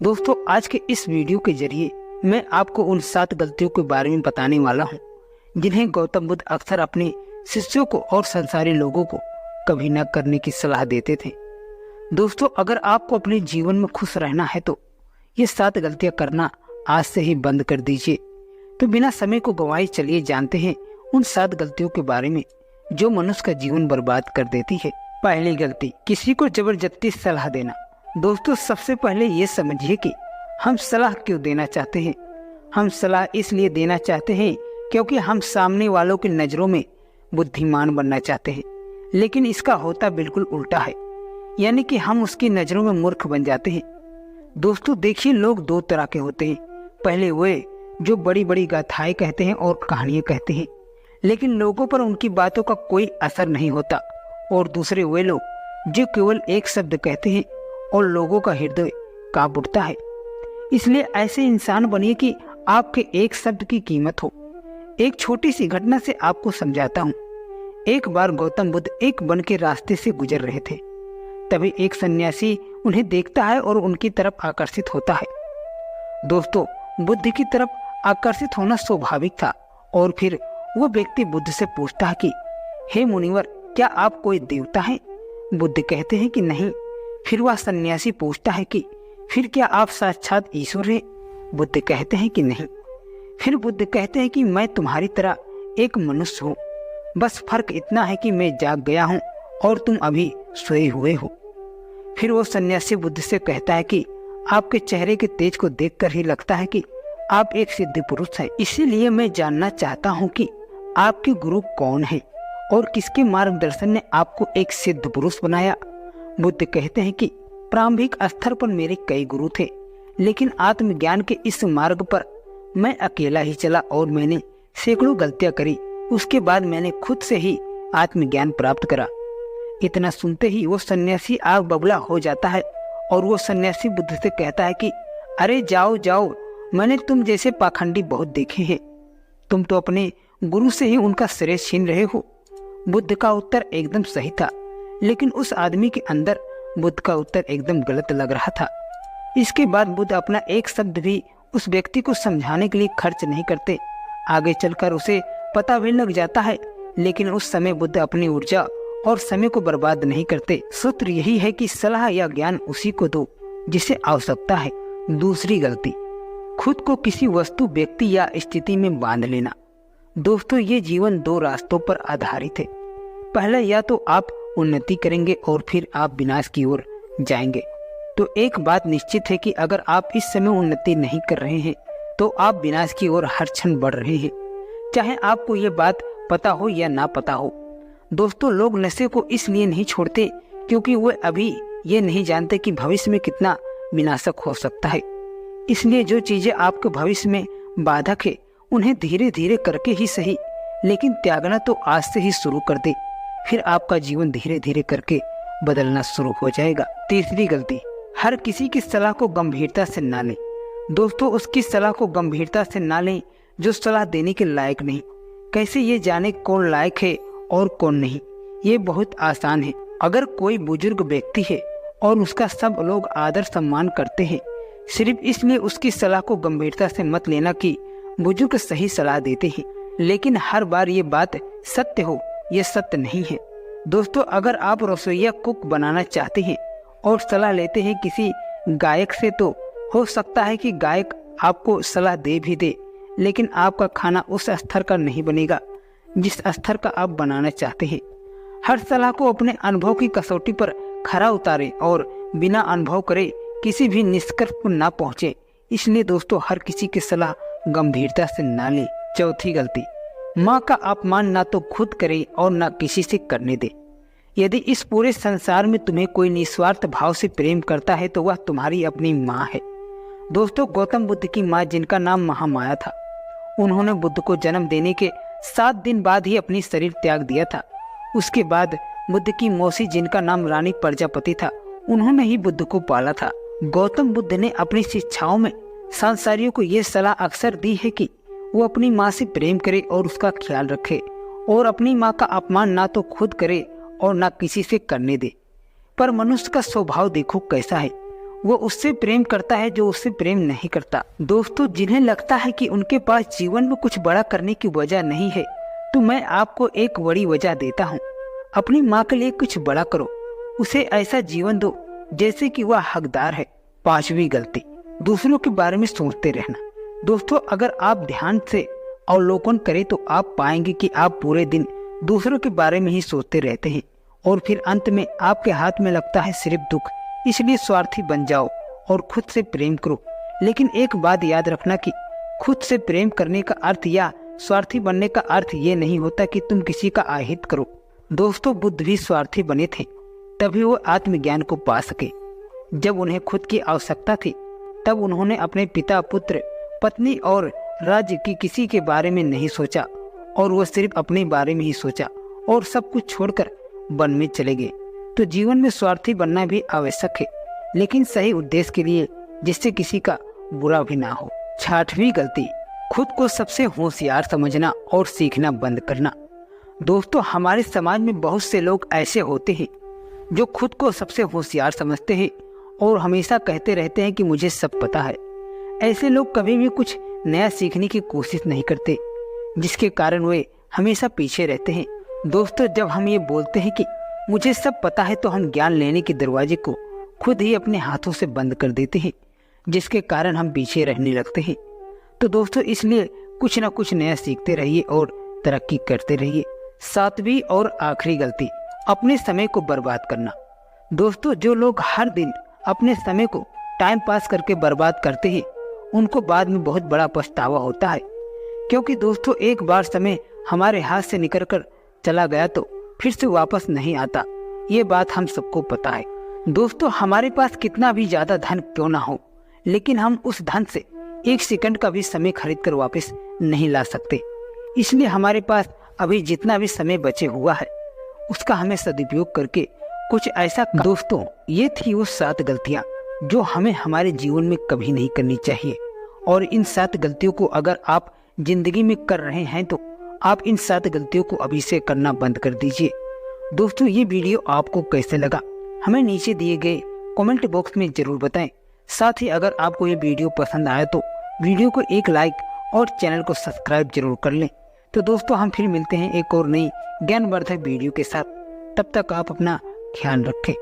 दोस्तों, आज के इस वीडियो के जरिए मैं आपको उन 7 गलतियों के बारे में बताने वाला हूँ जिन्हें गौतम बुद्ध अक्सर अपने शिष्यों को और संसारी लोगों को कभी न करने की सलाह देते थे। दोस्तों, अगर आपको अपने जीवन में खुश रहना है तो ये 7 गलतियां करना आज से ही बंद कर दीजिए। तो बिना समय को गंवाए चलिए जानते हैं उन 7 गलतियों के बारे में जो मनुष्य का जीवन बर्बाद कर देती है। पहली गलती, किसी को जबरदस्ती सलाह देना। दोस्तों, सबसे पहले ये समझिए कि हम सलाह क्यों देना चाहते हैं। हम सलाह इसलिए देना चाहते हैं क्योंकि हम सामने वालों की नज़रों में बुद्धिमान बनना चाहते हैं, लेकिन इसका होता बिल्कुल उल्टा है, यानी कि हम उसकी नज़रों में मूर्ख बन जाते हैं। दोस्तों देखिए, लोग 2 तरह के होते हैं। पहले वे जो बड़ी बड़ी गाथाएं कहते हैं और कहानियां कहते हैं, लेकिन लोगों पर उनकी बातों का कोई असर नहीं होता। और दूसरे वे लोग जो केवल एक शब्द कहते हैं और लोगों का हृदय कांप उठता है। इसलिए ऐसे इंसान बनिए कि आपके एक शब्द की कीमत हो। एक छोटी सी घटना से आपको समझाता हूँ। एक बार गौतम बुद्ध एक वन के रास्ते से गुजर रहे थे। तभी एक सन्यासी उन्हें देखता है और उनकी तरफ आकर्षित होता है। दोस्तों, बुद्ध की तरफ आकर्षित होना स्वाभाविक था। और फिर वह व्यक्ति बुद्ध से पूछता है कि हे मुनिवर, क्या आप कोई देवता हैं? बुद्ध कहते हैं कि नहीं। फिर वह सन्यासी पूछता है कि फिर क्या आप साक्षात ईश्वर हैं? बुद्ध कहते हैं कि नहीं। फिर बुद्ध कहते हैं कि मैं तुम्हारी तरह एक मनुष्य हूँ, बस फर्क इतना है कि मैं जाग गया हूँ और तुम अभी सोए हुए हो। फिर वो सन्यासी बुद्ध से कहता है कि आपके चेहरे के तेज को देखकर ही लगता है कि आप एक सिद्ध पुरुष हैं। इसीलिए मैं जानना चाहता हूँ कि आपके गुरु कौन है और किसके मार्गदर्शन ने आपको एक सिद्ध पुरुष बनाया। बुद्ध कहते हैं कि प्रारंभिक स्तर पर मेरे कई गुरु थे, लेकिन आत्मज्ञान के इस मार्ग पर मैं अकेला ही चला और मैंने सैकड़ों गलतियां करी। उसके बाद मैंने खुद से ही आत्मज्ञान प्राप्त करा। इतना सुनते ही वो सन्यासी आग बबूला हो जाता है और वो सन्यासी बुद्ध से कहता है कि अरे जाओ जाओ, मैंने तुम जैसे पाखंडी बहुत देखे हैं। तुम तो अपने गुरु से ही उनका श्रेय छीन रहे हो। बुद्ध का उत्तर एकदम सही था, लेकिन उस आदमी के अंदर बुद्ध का उत्तर एकदम गलत लग रहा था। इसके बाद बुद्ध अपना एक शब्द भी उस व्यक्ति को समझाने के लिए खर्च नहीं करते। आगे चलकर उसे पता भी लग जाता है, लेकिन उस समय बुद्ध अपनी ऊर्जा और समय को बर्बाद नहीं करते। सूत्र यही है कि सलाह या ज्ञान उसी को दो जिसे आवश्यकता है। दूसरी गलती, खुद को किसी वस्तु, व्यक्ति या स्थिति में बांध लेना। दोस्तों, ये जीवन 2 रास्तों पर आधारित है। पहले या तो आप उन्नति करेंगे और फिर आप विनाश की ओर जाएंगे। तो एक बात निश्चित है कि अगर आप इस समय उन्नति नहीं कर रहे हैं तो आप विनाश की ओर हर क्षण बढ़ रहे हैं, चाहे आपको ये बात पता हो या ना पता हो। दोस्तों, लोग नशे को इसलिए नहीं छोड़ते क्योंकि वे अभी ये नहीं जानते कि भविष्य में कितना विनाशक हो सकता है। इसलिए जो चीजें आपके भविष्य में बाधक है उन्हें धीरे धीरे करके ही सही, लेकिन त्यागना तो आज से ही शुरू कर दे। फिर आपका जीवन धीरे धीरे करके बदलना शुरू हो जाएगा। तीसरी गलती, हर किसी की सलाह को गंभीरता से ना लें। दोस्तों, उसकी सलाह को गंभीरता से ना लें जो सलाह देने के लायक नहीं। कैसे ये जाने कौन लायक है और कौन नहीं? ये बहुत आसान है। अगर कोई बुजुर्ग व्यक्ति है और उसका सब लोग आदर सम्मान करते हैं, सिर्फ इसलिए उसकी सलाह को गंभीरता से मत लेना कि बुजुर्ग सही सलाह देते हैं, लेकिन हर बार ये बात सत्य हो, ये सत्य नहीं है। दोस्तों, अगर आप रसोइया कुक बनाना चाहते हैं और सलाह लेते हैं किसी गायक से, तो हो सकता है कि गायक आपको सलाह दे भी दे, लेकिन आपका खाना उस स्तर का नहीं बनेगा जिस स्तर का आप बनाना चाहते हैं। हर सलाह को अपने अनुभव की कसौटी पर खरा उतारें और बिना अनुभव करे किसी भी निष्कर्ष पर ना पहुंचे। इसलिए दोस्तों, हर किसी की सलाह गंभीरता से ना ले। चौथी गलती, माँ का अपमान ना तो खुद करे और ना किसी से करने दे। यदि इस पूरे संसार में तुम्हें कोई निस्वार्थ भाव से प्रेम करता है तो वह तुम्हारी अपनी माँ है। दोस्तों, गौतम बुद्ध की माँ, जिनका नाम महामाया था, उन्होंने बुद्ध को जन्म देने के 7 दिन बाद ही अपनी शरीर त्याग दिया था। उसके बाद बुद्ध की मौसी, जिनका नाम रानी प्रजापति था, उन्होंने ही बुद्ध को पाला था। गौतम बुद्ध ने अपनी शिक्षाओं में संसारियों को यह सलाह अक्सर दी है कि वो अपनी माँ से प्रेम करे और उसका ख्याल रखे और अपनी माँ का अपमान ना तो खुद करे और ना किसी से करने दे। पर मनुष्य का स्वभाव देखो कैसा है। वो उससे प्रेम करता है जो उससे प्रेम नहीं करता। दोस्तों, जिन्हें लगता है कि उनके पास जीवन में कुछ बड़ा करने की वजह नहीं है, तो मैं आपको एक बड़ी वजह देता हूँ। अपनी माँ के लिए कुछ बड़ा करो, उसे ऐसा जीवन दो जैसे कि वह हकदार है। 5वीं गलती, दूसरों के बारे में सोचते रहना। दोस्तों, अगर आप ध्यान से अवलोकन करें तो आप पाएंगे कि आप पूरे दिन दूसरों के बारे में ही सोचते रहते हैं और फिर अंत में आपके हाथ में लगता है सिर्फ दुख। इसलिए स्वार्थी बन जाओ और खुद से प्रेम करो। लेकिन एक बात याद रखना कि खुद से प्रेम करने का अर्थ या स्वार्थी बनने का अर्थ ये नहीं होता कि तुम किसी का अहित करो। दोस्तों, बुद्ध भी स्वार्थी बने थे, तभी वो आत्मज्ञान को पा सके। जब उन्हें खुद की आवश्यकता थी तब उन्होंने अपने पिता, पुत्र, पत्नी और राज्य की किसी के बारे में नहीं सोचा और वो सिर्फ अपने बारे में ही सोचा और सब कुछ छोड़कर वन में चले गए। तो जीवन में स्वार्थी बनना भी आवश्यक है, लेकिन सही उद्देश्य के लिए, जिससे किसी का बुरा भी ना हो। 6वीं गलती, खुद को सबसे होशियार समझना और सीखना बंद करना। दोस्तों, हमारे समाज में बहुत से लोग ऐसे होते हैं जो खुद को सबसे होशियार समझते हैं और हमेशा कहते रहते हैं कि मुझे सब पता है। ऐसे लोग कभी भी कुछ नया सीखने की कोशिश नहीं करते, जिसके कारण वे हमेशा पीछे रहते हैं। दोस्तों, जब हम ये बोलते हैं कि मुझे सब पता है, तो हम ज्ञान लेने के दरवाजे को खुद ही अपने हाथों से बंद कर देते हैं, जिसके कारण हम पीछे रहने लगते हैं। तो दोस्तों, इसलिए कुछ ना कुछ नया सीखते रहिए और तरक्की करते रहिए। 7वीं और आखिरी गलती, अपने समय को बर्बाद करना। दोस्तों, जो लोग हर दिन अपने समय को टाइम पास करके बर्बाद करते हैं, उनको बाद में बहुत बड़ा पछतावा होता है। क्योंकि दोस्तों, एक बार समय हमारे हाथ से निकल कर चला गया तो फिर से वापस नहीं आता। ये बात हम सबको पता है। दोस्तों, हमारे पास कितना भी ज्यादा धन क्यों ना हो, लेकिन हम उस धन से 1 सेकंड का भी समय खरीद कर वापस नहीं ला सकते। इसलिए हमारे पास अभी जितना भी समय बचे हुआ है, उसका हमें सदुपयोग करके कुछ ऐसा। दोस्तों, ये थी वो 7 गलतियां जो हमें हमारे जीवन में कभी नहीं करनी चाहिए। और इन 7 गलतियों को अगर आप जिंदगी में कर रहे हैं तो आप इन 7 गलतियों को अभी से करना बंद कर दीजिए। दोस्तों, ये वीडियो आपको कैसे लगा हमें नीचे दिए गए कमेंट बॉक्स में जरूर बताएं। साथ ही अगर आपको ये वीडियो पसंद आया तो वीडियो को एक लाइक और चैनल को सब्सक्राइब जरूर कर लें। तो दोस्तों, हम फिर मिलते हैं एक और नई ज्ञानवर्धक वीडियो के साथ। तब तक आप अपना ख्याल रखें।